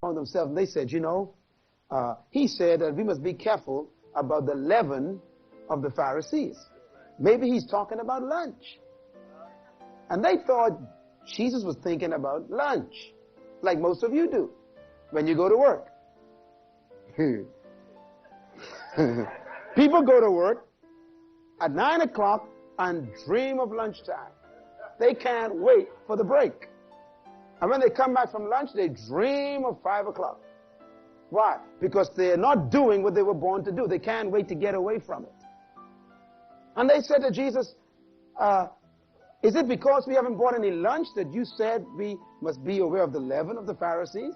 among themselves, and they said, he said that we must be careful about the leaven of the Pharisees. Maybe he's talking about lunch. And they thought Jesus was thinking about lunch, like most of you do when you go to work. People go to work at 9 o'clock and dream of lunchtime. They can't wait for the break. And when they come back from lunch, they dream of 5 o'clock. Why? Because they're not doing what they were born to do. They can't wait to get away from it. And they said to Jesus, is it because we haven't bought any lunch that you said we must be aware of the leaven of the Pharisees?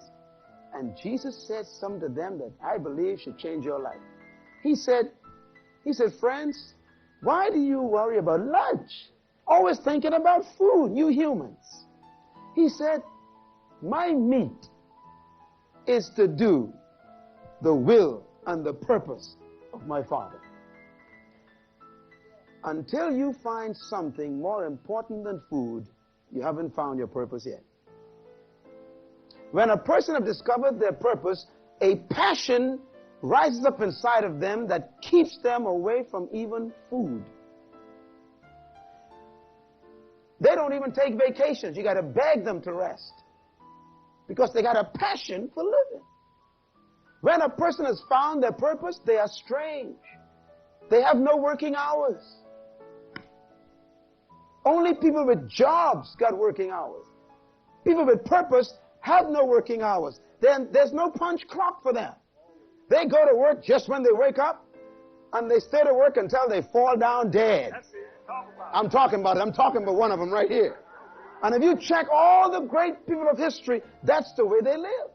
And Jesus said something to them that I believe should change your life. He said, friends, why do you worry about lunch? Always thinking about food, you humans. He said, my meat is to do the will and the purpose of my Father. Until you find something more important than food, you haven't found your purpose yet. When a person has discovered their purpose, a passion rises up inside of them that keeps them away from even food. They don't even take vacations. You got to beg them to rest because they got a passion for living. When a person has found their purpose, they are strange. They have no working hours. Only people with jobs got working hours. People with purpose have no working hours. Then there's no punch clock for them. They go to work just when they wake up, and they stay to work until they fall down dead. I'm talking about it. I'm talking about one of them right here. And if you check all the great people of history, that's the way they live.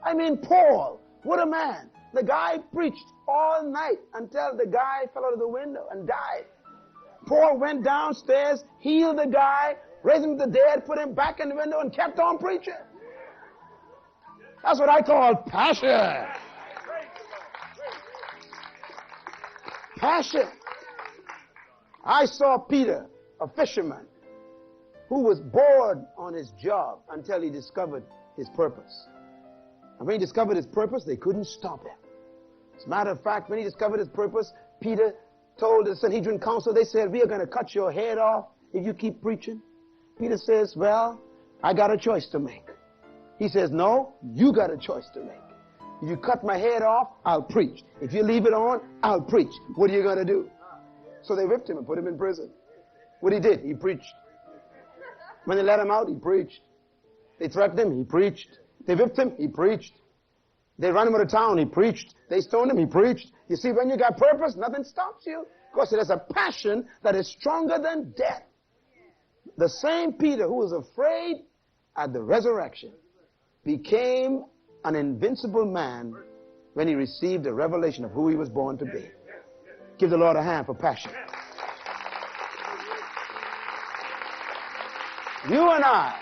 I mean, Paul, what a man. The guy preached all night until the guy fell out of the window and died. Paul went downstairs, healed the guy, raised him from the dead, put him back in the window, and kept on preaching. That's what I call passion. Passion. I saw Peter, a fisherman, who was bored on his job until he discovered his purpose. And when he discovered his purpose, they couldn't stop him. As a matter of fact, when he discovered his purpose, Peter told the Sanhedrin council, they said, we are going to cut your head off if you keep preaching. Peter says, well, I got a choice to make. He says, no, you got a choice to make. If you cut my head off, I'll preach. If you leave it on, I'll preach. What are you going to do? So they whipped him and put him in prison. What he did, he preached. When they let him out, he preached. They threatened him, he preached. They whipped him, he preached. They ran him out of town, he preached. They stoned him, he preached. You see, when you got purpose, nothing stops you. Because there's a passion that is stronger than death. The same Peter who was afraid at the resurrection became an invincible man when he received a revelation of who he was born to be. Give the Lord a hand for passion. You and I,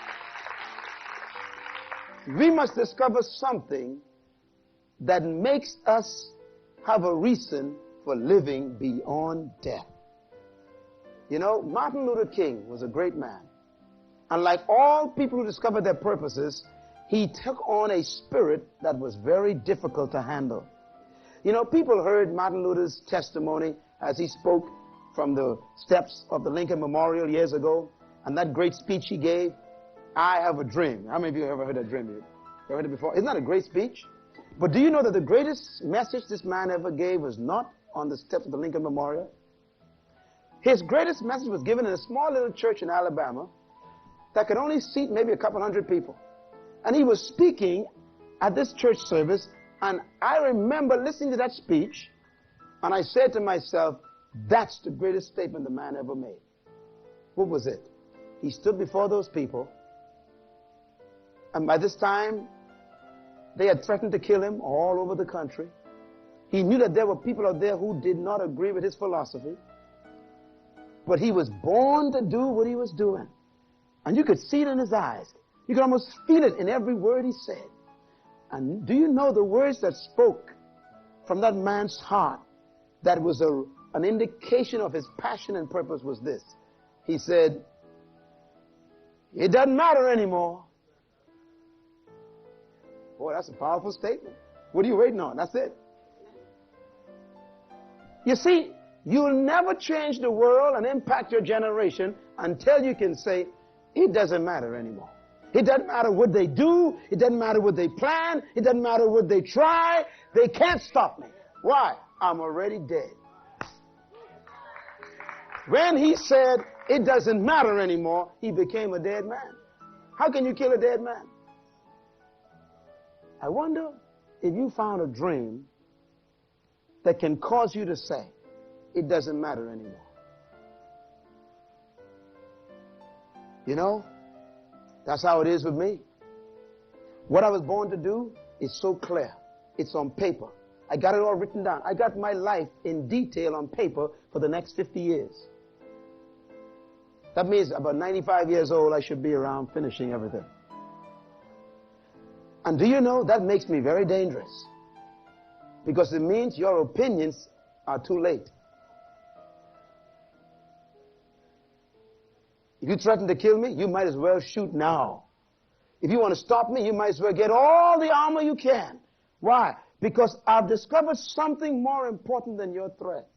we must discover something that makes us have a reason for living beyond death. You know, Martin Luther King was a great man. And like all people who discovered their purposes, he took on a spirit that was very difficult to handle. You know, people heard Martin Luther's testimony as he spoke from the steps of the Lincoln Memorial years ago, and that great speech he gave, I have a dream. How many of you have ever heard that dream? You ever heard it before? Isn't that a great speech? But do you know that the greatest message this man ever gave was not on the steps of the Lincoln Memorial? His greatest message was given in a small little church in Alabama that could only seat maybe a couple hundred people. And he was speaking at this church service, and I remember listening to that speech, and I said to myself, that's the greatest statement the man ever made. What was it? He stood before those people, and by this time, they had threatened to kill him all over the country. He knew that there were people out there who did not agree with his philosophy, but he was born to do what he was doing. And you could see it in his eyes. You could almost feel it in every word he said. And do you know the words that spoke from that man's heart that was an indication of his passion and purpose was this? He said, it doesn't matter anymore Boy, that's a powerful statement. What are you waiting on? That's it. You see, you'll never change the world and impact your generation until you can say, it doesn't matter anymore. It doesn't matter what they do. It doesn't matter what they plan. It doesn't matter what they try. They can't stop me. Why? I'm already dead. When he said, it doesn't matter anymore, he became a dead man. How can you kill a dead man? I wonder if you found a dream that can cause you to say, it doesn't matter anymore. You know, that's how it is with me. What I was born to do is so clear. It's on paper. I got it all written down. I got my life in detail on paper for the next 50 years. That means about 95 years old, I should be around finishing everything. And do you know, that makes me very dangerous. Because it means your opinions are too late. If you threaten to kill me, you might as well shoot now. If you want to stop me, you might as well get all the armor you can. Why? Because I've discovered something more important than your threat.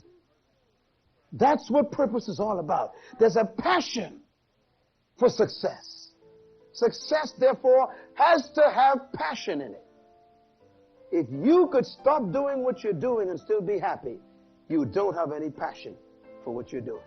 That's what purpose is all about. There's a passion for success. Success, therefore, has to have passion in it. If you could stop doing what you're doing and still be happy, you don't have any passion for what you're doing.